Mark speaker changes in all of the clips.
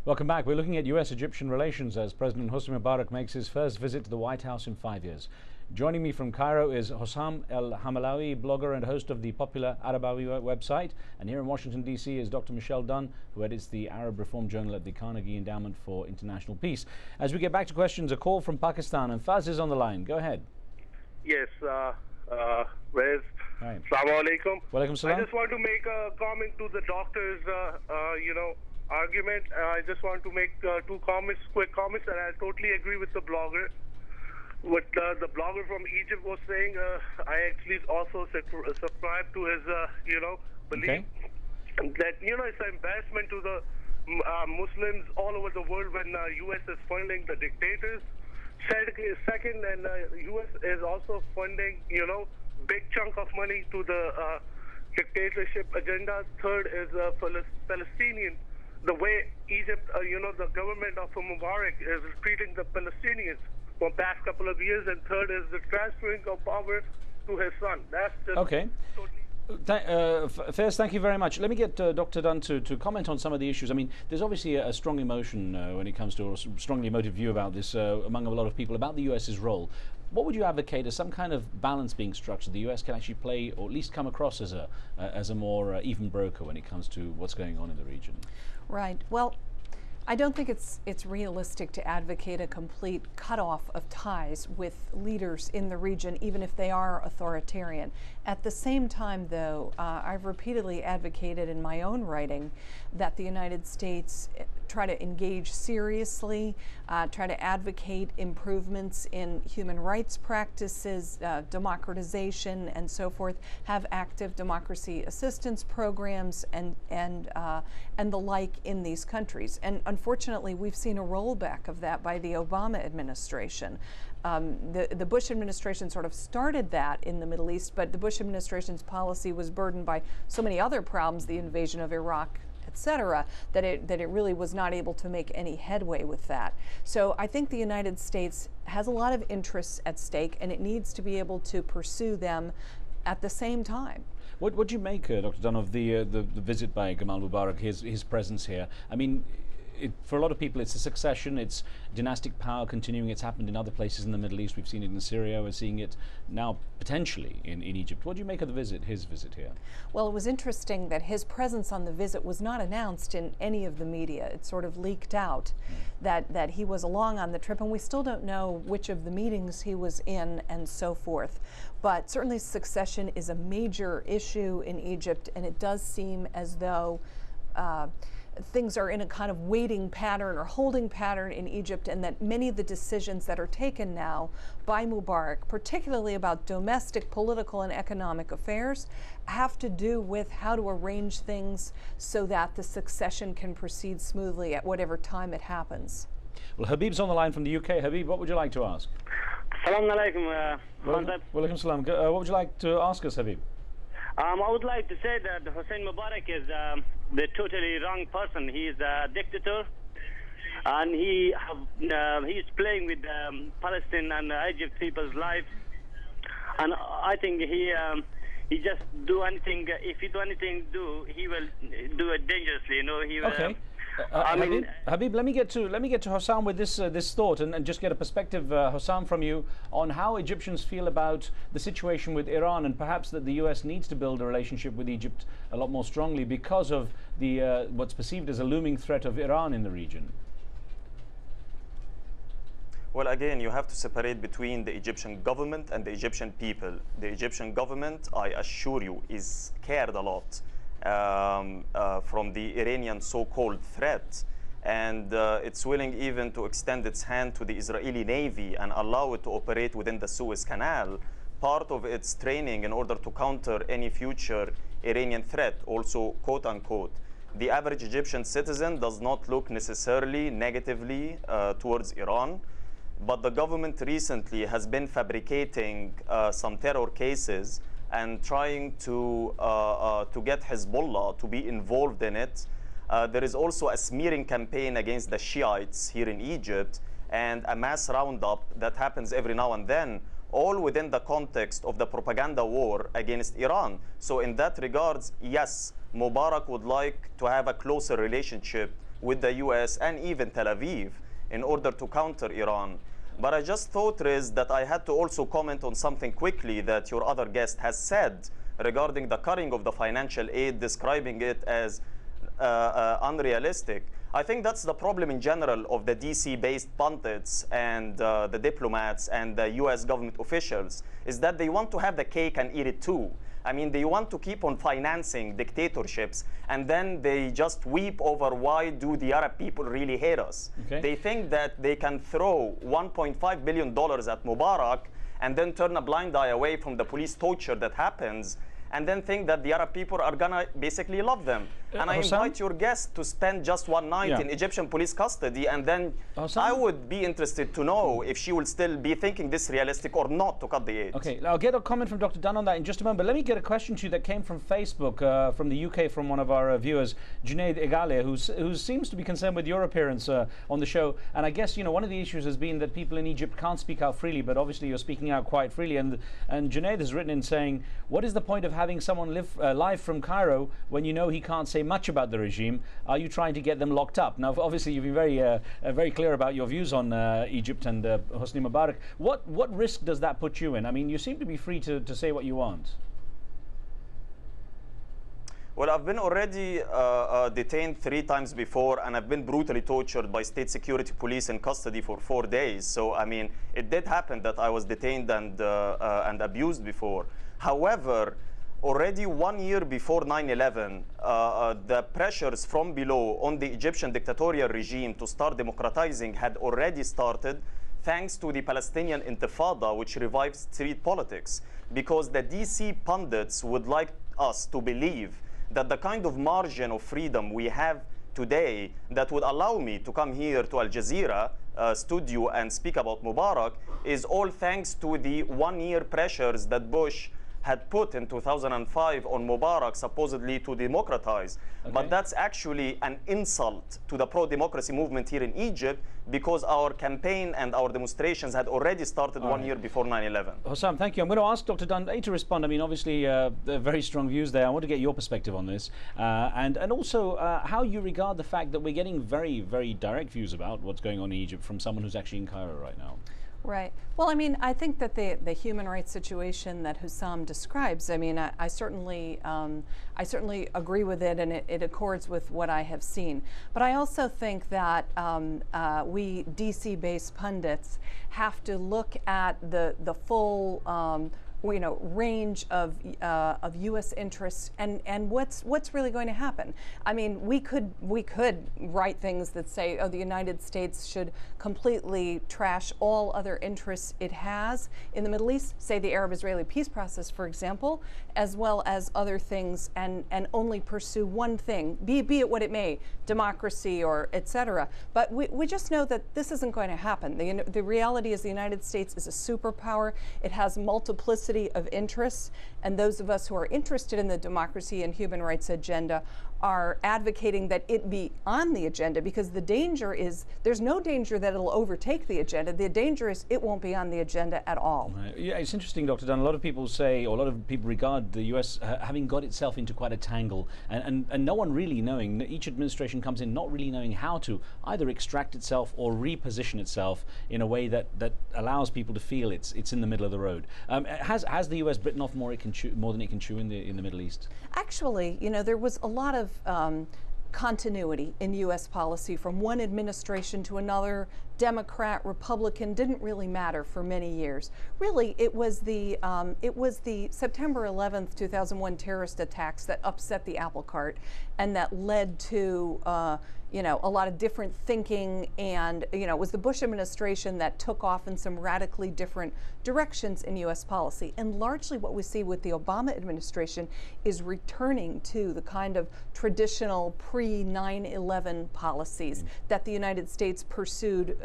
Speaker 1: Welcome back. We're looking at US-Egyptian relations as President Hosni Mubarak makes his first visit to the White House in 5 years. Joining me from Cairo is Hosni el-Hamalawy, blogger and host of the popular Arabawi website. And here in Washington, D.C. is Dr. Michelle Dunn, who edits the Arab Reform Journal at the Carnegie Endowment for International Peace. As we get back to questions, a call from Pakistan, and Faz is on the line. Go ahead.
Speaker 2: Yes, Riz.
Speaker 1: Right.
Speaker 2: Assalamu alaikum.
Speaker 1: Walaikum salam.
Speaker 2: I just want to make a comment to the doctor's, argument. I just want to make two comments, quick comments, and I totally agree with the blogger. What the blogger from Egypt was saying, I actually also subscribe to his, belief that, it's an embarrassment to the Muslims all over the world when U.S. is funding the dictators. Second, and U.S. is also funding, big chunk of money to the dictatorship agenda. Third is Palestinian. The way Egypt, the government of Mubarak is treating the Palestinians for the past couple of years. And third is the transferring of power to his son. That's just
Speaker 1: okay. Faiz, thank you very much. Let me get Dr. Dunn to comment on some of the issues. I mean, there's obviously a strong emotion when it comes to a strongly emotive view about this among a lot of people about the US's role. What would you advocate as some kind of balance being structured? The US can actually play, or at least come across as a more even broker when it comes to what's going on in the region.
Speaker 3: Right. Well, I don't think it's realistic to advocate a complete cutoff of ties with leaders in the region, even if they are authoritarian. At the same time, though, I've repeatedly advocated in my own writing that the United States try to engage seriously, try to advocate improvements in human rights practices, democratization, and so forth, have active democracy assistance programs and the like in these countries. And unfortunately, we've seen a rollback of that by the Obama administration. The Bush administration sort of started that in the Middle East, but the Bush administration's policy was burdened by so many other problems, the invasion of Iraq, etc., that it really was not able to make any headway with that. So I think the United States has a lot of interests at stake, and it needs to be able to pursue them at the same time.
Speaker 1: What do you make, Dr. Dunn, of the visit by Gamal Mubarak, his presence here? I mean, for a lot of people, it's a succession, it's dynastic power continuing. It's happened in other places in the Middle East. We've seen it in Syria. We're seeing it now potentially in Egypt. What do you make of his visit here?
Speaker 3: Well, it was interesting that his presence on the visit was not announced in any of the media. It sort of leaked out that he was along on the trip, and we still don't know which of the meetings he was in and so forth. But certainly succession is a major issue in Egypt, and it does seem as though things are in a kind of waiting pattern or holding pattern in Egypt, and that many of the decisions that are taken now by Mubarak, particularly about domestic, political, and economic affairs, have to do with how to arrange things so that the succession can proceed smoothly at whatever time it happens.
Speaker 1: Well, Habib's on the line from the UK. Habib, what would you like to ask?
Speaker 4: Assalamu alaikum.
Speaker 1: Walaikum salam. What would you like to ask us, Habib?
Speaker 4: I would like to say that Hosni Mubarak is the totally wrong person. He is a dictator, and he's playing with Palestine and Egypt people's lives. And I think he just do anything. If he do anything, he will do it dangerously. He will.
Speaker 1: Okay. Habib, let me get to Hossam with this thought and just get a perspective, Hossam, from you on how Egyptians feel about the situation with Iran, and perhaps that the US needs to build a relationship with Egypt a lot more strongly because of the what's perceived as a looming threat of Iran in the region.
Speaker 5: Well, again, you have to separate between the Egyptian government and the Egyptian people. The Egyptian government, I assure you, is scared a lot from the Iranian so-called threat, and it's willing even to extend its hand to the Israeli Navy and allow it to operate within the Suez Canal, part of its training in order to counter any future Iranian threat, also quote-unquote. The average Egyptian citizen does not look necessarily negatively towards Iran, but the government recently has been fabricating some terror cases and trying to get Hezbollah to be involved in it. There is also a smearing campaign against the Shiites here in Egypt, and a mass roundup that happens every now and then, all within the context of the propaganda war against Iran. So in that regards, yes, Mubarak would like to have a closer relationship with the US and even Tel Aviv in order to counter Iran. But I just thought, Riz, that I had to also comment on something quickly that your other guest has said regarding the cutting of the financial aid, describing it as unrealistic. I think that's the problem in general of the DC-based pundits and the diplomats and the US government officials, is that they want to have the cake and eat it too. I mean, they want to keep on financing dictatorships, and then they just weep over why do the Arab people really hate us. Okay. They think that they can throw $1.5 billion at Mubarak and then turn a blind eye away from the police torture that happens, and then think that the Arab people are gonna basically love them. And I invite your guest to spend just one night in Egyptian police custody, and then I would be interested to know if she will still be thinking this realistic or not to cut the aid.
Speaker 1: Okay, I'll get a comment from Dr. Dunn on that in just a moment, but let me get a question to you that came from Facebook, from the UK, from one of our viewers, Junaid Egale, who seems to be concerned with your appearance on the show. And I guess, you know, one of the issues has been that people in Egypt can't speak out freely, but obviously you're speaking out quite freely. And Junaid has written in saying, what is the point of having someone live live from Cairo when you know he can't say much about the regime? Are you trying to get them locked up? Now, obviously, you've been very clear about your views on Egypt and Hosni Mubarak. What risk does that put you in? I mean, you seem to be free to say what you want.
Speaker 5: Well, I've been already detained 3 times before, and I've been brutally tortured by state security police in custody for 4 days. So, I mean, it did happen that I was detained and abused before. However, already 1 year before 9/11, the pressures from below on the Egyptian dictatorial regime to start democratizing had already started, thanks to the Palestinian Intifada, which revived street politics. Because the DC pundits would like us to believe that the kind of margin of freedom we have today that would allow me to come here to Al Jazeera studio and speak about Mubarak is all thanks to the 1 year pressures that Bush had put in 2005 on Mubarak supposedly to democratize. Okay. But that's actually an insult to the pro-democracy movement here in Egypt, because our campaign and our demonstrations had already started 1 year before 9/11.
Speaker 1: Hossam, thank you. I'm going to ask Dr. Dunn to respond. I mean, obviously, very strong views there. I want to get your perspective on this. And also how you regard the fact that we're getting very, very direct views about what's going on in Egypt from someone who's actually in Cairo right now.
Speaker 3: Right. Well, I mean, I think that the human rights situation that Hossam describes, I mean, I certainly agree with it, and it accords with what I have seen. But I also think that we DC-based pundits have to look at the full range of U.S. interests and what's really going to happen. I mean, we could write things that say, oh, the United States should completely trash all other interests it has in the Middle East, say the Arab-Israeli peace process, for example, as well as other things, and only pursue one thing, be it what it may, democracy or etc. But we just know that this isn't going to happen. The reality is the United States is a superpower. It has multiplicity of interests, and those of us who are interested in the democracy and human rights agenda are advocating that it be on the agenda, because the danger is there's no danger that it'll overtake the agenda. The danger is it won't be on the agenda at all.
Speaker 1: Right. Yeah, it's interesting, Dr. Dunn. A lot of people say, or a lot of people regard the US having got itself into quite a tangle, and no one really knowing. Each administration comes in not really knowing how to either extract itself or reposition itself in a way that allows people to feel it's in the middle of the road. Has the US bitten off more than it can chew in the Middle East?
Speaker 3: Actually, you know, there was a lot of continuity in U.S. policy from one administration to another. Democrat, Republican, didn't really matter for many years. Really, it was the September 11th, 2001 terrorist attacks that upset the apple cart, and that led to a lot of different thinking, and it was the Bush administration that took off in some radically different directions in U.S. policy. And largely what we see with the Obama administration is returning to the kind of traditional pre-9/11 policies that the United States pursued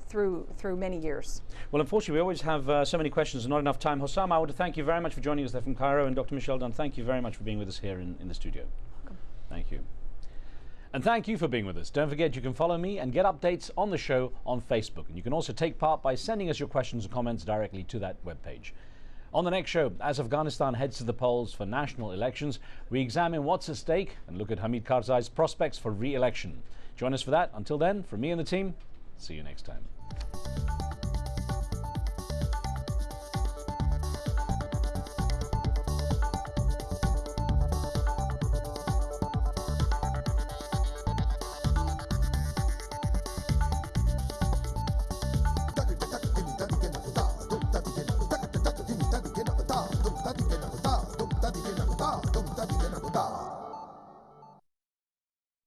Speaker 3: through many years.
Speaker 1: Well, unfortunately, we always have so many questions and not enough time. Hossam, I want to thank you very much for joining us there from Cairo, and Dr. Michelle Dunn, thank you very much for being with us here in the studio.
Speaker 3: Welcome.
Speaker 1: Thank you. And thank you for being with us. Don't forget, you can follow me and get updates on the show on Facebook. And you can also take part by sending us your questions and comments directly to that webpage. On the next show, as Afghanistan heads to the polls for national elections, we examine what's at stake and look at Hamid Karzai's prospects for re-election. Join us for that. Until then, from me and the team, see you next time.